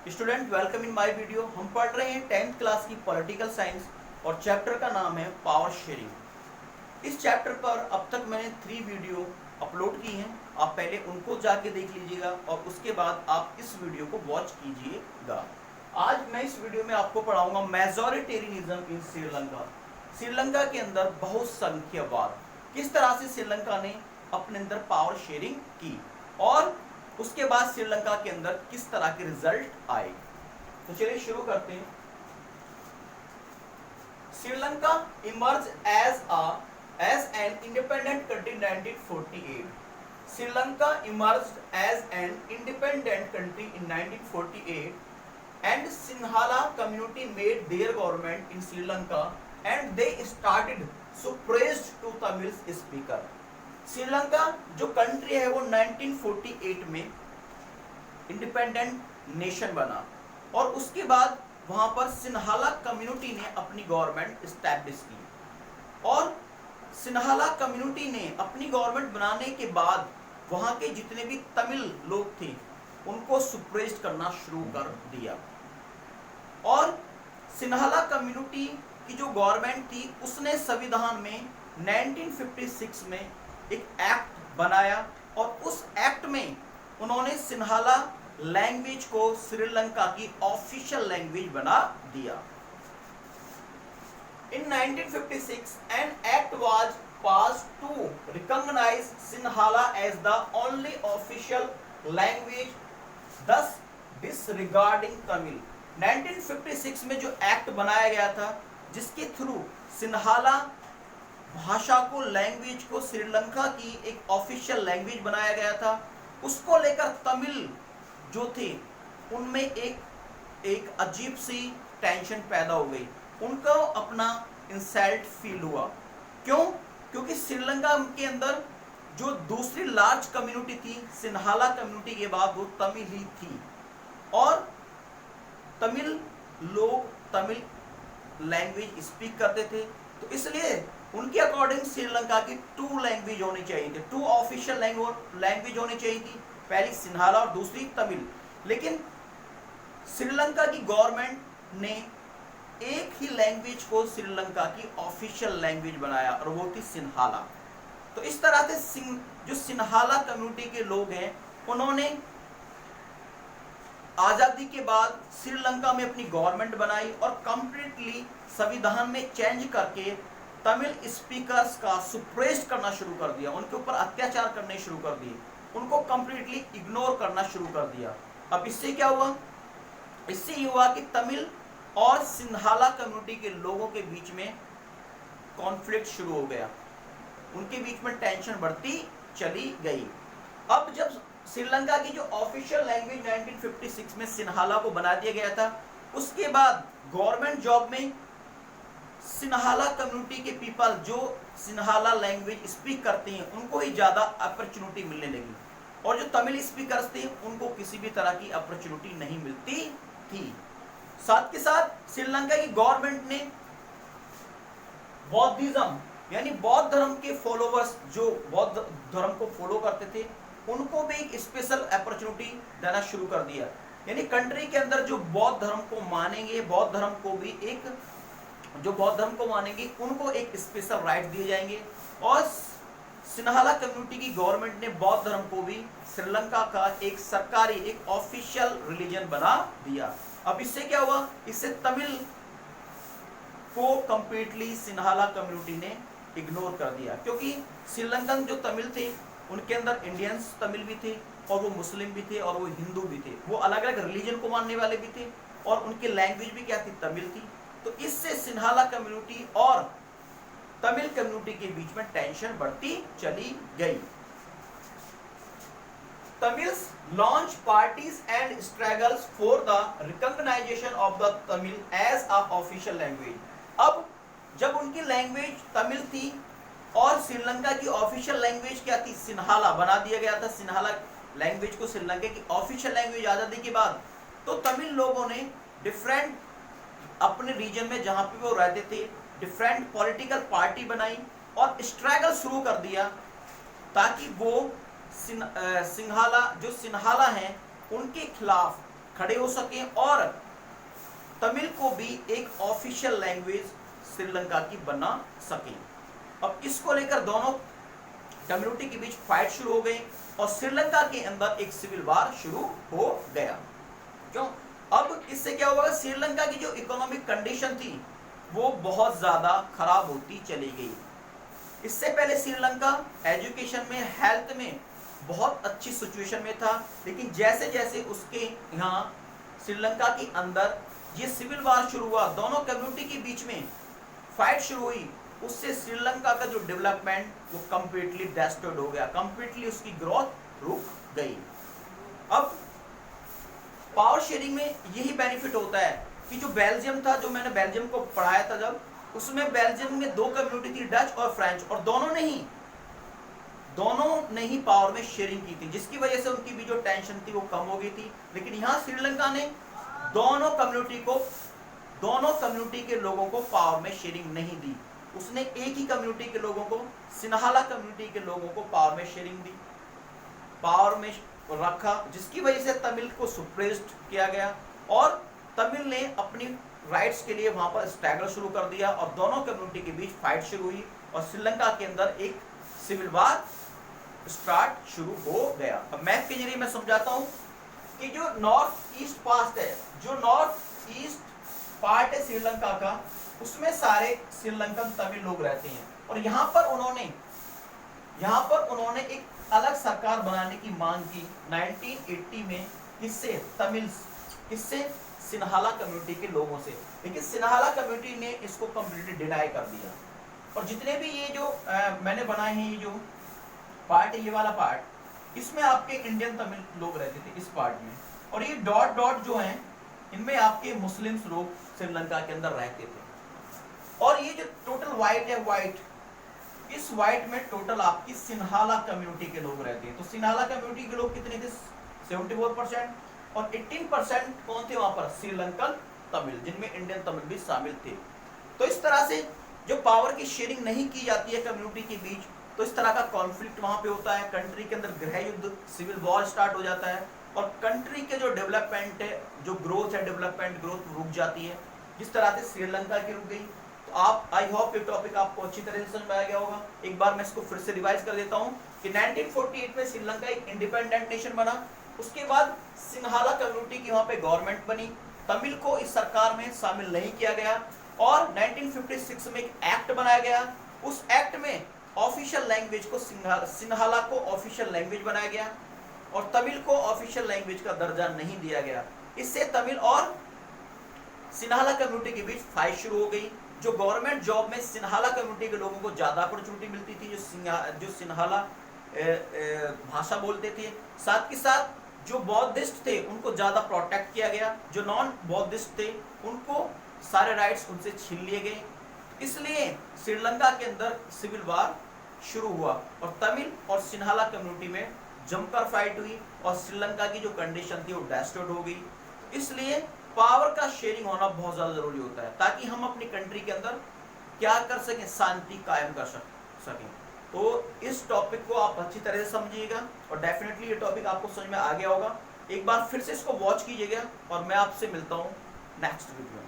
Student welcome in my video. हम पढ़ रहे हैं 10th क्लास की पॉलिटिकल साइंस और चैप्टर का नाम है पावर शेयरिंग। इस चैप्टर पर अब तक मैंने 3 वीडियो अपलोड की हैं। आप पहले उनको जाके देख लीजिएगा और उसके बाद आप इस वीडियो को वॉच कीजिएगा। आज मैं इस वीडियो में आपको पढ़ाऊंगा मेजॉरिटेरियनिज्म इन श्रीलंका। श्रीलंका के अंदर बहुसंख्यवाद, किस तरह से श्रीलंका ने अपने अंदर पावर शेयरिंग की और उसके बाद श्रीलंका के अंदर किस तरह के रिजल्ट आए। तो चलिए शुरू करते हैं। Sri Lanka emerge as an independent country 1948। Sri Lanka emerged as an independent country in 1948 and Sinhala community made their government in Sri Lanka and they started suppressed to Tamil speaker. Sri Lanka जो कंट्री है वो 1948 में इंडिपेंडेंट नेशन बना और उसके बाद वहां पर सिन्हाला कम्युनिटी ने अपनी गवर्नमेंट एस्टैब्लिश की और सिन्हाला कम्युनिटी ने अपनी गवर्नमेंट बनाने के बाद वहां के जितने भी तमिल लोग थे उनको सुप्रेस्ड करना शुरू कर दिया और सिन्हाला कम्युनिटी की जो गवर्नमेंट थी उसने संविधान में 1956 में एक एक्ट बनाया और उस एक्ट में उन्होंने सिन्हाला लैंग्वेज को श्रीलंका की ऑफिशियल लैंग्वेज बना दिया। In 1956 an act was passed to recognize Sinhala as the only official language, thus disregarding Tamil। 1956 में जो एक्ट बनाया गया था जिसके थ्रू सिन्हाला भाषा को, लैंग्वेज को श्रीलंका की एक ऑफिशियल लैंग्वेज बनाया गया था, उसको लेकर तमिल जो थे उनमें एक अजीब सी टेंशन पैदा हो गई। उनको अपना इंसल्ट फील हुआ। क्यों? क्योंकि श्रीलंका के अंदर जो दूसरी लार्ज कम्युनिटी थी सिन्हाला कम्युनिटी के बाद वो तमिल ही थी और तमिल लोग तमिल लैंग्वेज स्पीक करते थे, तो इसलिए उनके अकॉर्डिंग श्रीलंका की 2 लैंग्वेज होनी चाहिए थी, 2 ऑफिशियल लैंग्वेज होनी चाहिए थी, पहली सिन्हाला और दूसरी तमिल। लेकिन श्रीलंका की गवर्नमेंट ने एक ही लैंग्वेज को श्रीलंका की ऑफिशियल लैंग्वेज बनाया और वो थी सिन्हाला। तो इस तरह से जो सिन्हाला कम्युनिटी के लोग हैं उन्होंने आजादी के बाद श्रीलंका में अपनी गवर्नमेंट बनाई और कंप्लीटली संविधान में चेंज करके तमिल स्पीकर्स का सुप्रेस्ड करना शुरू कर दिया, उनके ऊपर अत्याचार करने शुरू कर दिए, उनको कंप्लीटली इग्नोर करना शुरू कर दिया। अब इससे क्या हुआ? इससे ये हुआ कि तमिल और सिन्हाला कम्युनिटी के लोगों के बीच में कॉन्फ्लिक्ट शुरू हो गया, उनके बीच में टेंशन बढ़ती चली गई। अब जब श्रीलंका की जो ऑफिशियल लैंग्वेज 1956 में सिन्हाला को बना दिया गया था, उसके बाद गवर्नमेंट जॉब में सिन्हाला कम्युनिटी के पीपल जो सिन्हाला लैंग्वेज स्पीक करते हैं उनको ही ज़्यादा अपॉर्चुनिटी मिलने लगी और जो तमिल स्पीकर्स थे उनको किसी भी तरह की अपॉर्चुनिटी नहीं मिलती थी। साथ के साथ श्रीलंका की गवर्नमेंट ने बौद्धिज्म यानी बौद्ध धर्म के फॉलोवर्स जो बौद्ध धर्म को फॉलो करते थे उनको भी एक स्पेशल अपॉर्चुनिटी देना शुरू कर दिया। यानी कंट्री के अंदर जो बौद्ध धर्म को मानेंगे, बौद्ध धर्म को भी एक जो बौद्ध धर्म को मानेंगे उनको एक स्पेशल राइट दिए जाएंगे और सिन्हाला कम्युनिटी की गवर्नमेंट ने बौद्ध धर्म को भी श्रीलंका का एक सरकारी, एक ऑफिशियल रिलीजन बना दिया। अब इससे क्या हुआ? इससे तमिल को कंप्लीटली सिन्हाला कम्युनिटी ने इग्नोर कर दिया क्योंकि श्रीलंकन जो तमिल थे उनके अंदर इंडियंस तमिल भी थे और वो मुस्लिम भी थे और वो हिंदू भी थे, वो अलग अलग रिलीजन को मानने वाले भी थे और उनकी लैंग्वेज भी क्या थी? तमिल थी। तो इससे सिन्हाला कम्युनिटी और तमिल कम्युनिटी के बीच में टेंशन बढ़ती चली गई। Tamils launch parties and struggles for the recognization of the Tamil as a official language. अब जब उनकी लैंग्वेज तमिल थी और श्रीलंका की ऑफिशियल लैंग्वेज क्या थी? सिन्हाला बना दिया गया था, सिन्हाला लैंग्वेज को श्रीलंका की ऑफिशियल लैंग्वेज आजादी के बाद, तो तमिल लोगों ने डिफरेंट अपने रीजन में जहां पे वो रहते थे डिफरेंट पॉलिटिकल पार्टी बनाई और स्ट्रगल शुरू कर दिया ताकि वो सिन्हाला हैं उनके खिलाफ खड़े हो सकें और तमिल को भी एक ऑफिशियल लैंग्वेज श्रीलंका की बना सकें। अब इसको लेकर दोनों कम्युनिटी के बीच फाइट शुरू हो गई और श्रीलंका के अंदर एक सिविल वार शुरू हो गया। क्यों? अब इससे क्या होगा, श्रीलंका की जो इकोनॉमिक कंडीशन थी वो बहुत ज्यादा खराब होती चली गई। इससे पहले श्रीलंका एजुकेशन में, हेल्थ में बहुत अच्छी सिचुएशन में था, लेकिन जैसे जैसे उसके यहाँ श्रीलंका के अंदर ये सिविल वार शुरू हुआ, दोनों कम्युनिटी के बीच में फाइट शुरू हुई, उससे श्रीलंका का जो डेवलपमेंट वो कंप्लीटली डिस्ट्रॉयड हो गया, कंप्लीटली उसकी ग्रोथ रुक गई। अब पावर शेयरिंग में यही बेनिफिट होता है कि जो बेल्जियम था, जो मैंने बेल्जियम को पढ़ाया था जब, उसमें बेल्जियम में दो कम्युनिटी थी, डच और फ्रेंच, और दोनों ने ही पावर में शेयरिंग की थी, जिसकी वजह से उनकी भी जो टेंशन थी वो कम हो गई थी। लेकिन यहाँ श्रीलंका ने दोनों कम्युनिटी के लोगों को पावर में शेयरिंग नहीं दी, उसने एक ही कम्युनिटी के लोगों को, सिन्हाला कम्युनिटी के लोगों को पावर में शेयरिंग दी, पावर में रखा, जिसकी वजह से तमिल को सुप्रेस्ड किया गया और तमिल ने अपनी राइट्स के लिए वहां पर स्ट्रगल शुरू कर दिया और दोनों कम्युनिटी के बीच फाइट शुरू हुई और श्रीलंका के अंदर एक सिविल वार स्टार्ट शुरू हो गया। अब मैप के जरिए मैं समझाता हूं कि जो नॉर्थ ईस्ट पार्ट है, जो नॉर्थ ईस्ट पार्ट है श्रीलंका का, उसमें सारे श्रीलंकन तमिल लोग रहते हैं और यहाँ पर उन्होंने एक अलग सरकार बनाने की मांग की 1980 में। किससे? सिन्हाला कम्युनिटी के लोगों से। लेकिन सिन्हाला कम्युनिटी ने इसको कंप्लीटली डिनाई कर दिया और जितने भी ये जो मैंने बनाए हैं, ये जो पार्ट है, ये वाला पार्ट, इसमें आपके इंडियन तमिल लोग रहते थे इस पार्ट में, और ये डॉट डॉट जो हैं इनमें आपके मुस्लिम्स लोग श्रीलंका के अंदर रहते थे। और ये जो टोटल व्हाइट है, इस व्हाइट में टोटल आपकी सिन्हाला कम्युनिटी के लोग रहते हैं। तो सिन्हाला कम्युनिटी के लोग कितने थे? 74%, और 18% कौन थे वहां पर? श्रीलंकन तमिल, जिनमें इंडियन तमिल भी शामिल थे। तो इस तरह से जो पावर की शेयरिंग नहीं की जाती है कम्युनिटी के बीच, तो इस तरह का कॉन्फ्लिक्ट वहां पे होता है, कंट्री के अंदर गृह युद्ध, सिविल वॉर स्टार्ट हो जाता है और कंट्री के जो डेवलपमेंट है, जो ग्रोथ है, डेवलपमेंट ग्रोथ रुक जाती है, जिस तरह से श्रीलंका की रुक गई। तो आप, आई होप ये टॉपिक आपको अच्छी तरह से समझ में आ गया होगा। एक बार मैं इसको फिर से रिवाइज कर देता हूँ कि 1948 में श्रीलंका एक इंडिपेंडेंट नेशन बना, उसके बाद सिन्हाला कम्युनिटी की वहां पे गवर्नमेंट बनी, तमिल को इस सरकार में शामिल नहीं किया गया और 1956 में एक एक्ट बनाया गया। उस एक्ट में ऑफिशियल लैंग्वेज को सिन्हाला को ऑफिशियल लैंग्वेज बनाया गया और तमिल को ऑफिशियल लैंग्वेज का दर्जा नहीं दिया गया। इससे तमिल और सिन्हाला कम्युनिटी के बीच फाइट शुरू हो गई। जो गवर्नमेंट जॉब में सिन्हाला कम्युनिटी के लोगों को ज्यादा अपॉर्चुनिटी मिलती थी, जो सिन्हाला भाषा बोलते थे, साथ के साथ जो बौद्धिस्ट थे उनको ज्यादा प्रोटेक्ट किया गया, जो नॉन बौद्धिस्ट थे उनको सारे राइट्स उनसे छीन लिए गए। इसलिए श्रीलंका के अंदर सिविल वार शुरू हुआ और तमिल और सिन्हाला कम्युनिटी में जमकर फाइट हुई और श्रीलंका की जो कंडीशन थी वो डिस्ट्रॉयड हो गई। इसलिए पावर का शेयरिंग होना बहुत ज्यादा जरूरी होता है ताकि हम अपनी कंट्री के अंदर क्या कर सकें, शांति कायम कर सकें। तो इस टॉपिक को आप अच्छी तरह से समझिएगा और डेफिनेटली ये टॉपिक आपको समझ में आ गया होगा। एक बार फिर से इसको वॉच कीजिएगा और मैं आपसे मिलता हूँ नेक्स्ट वीडियो में।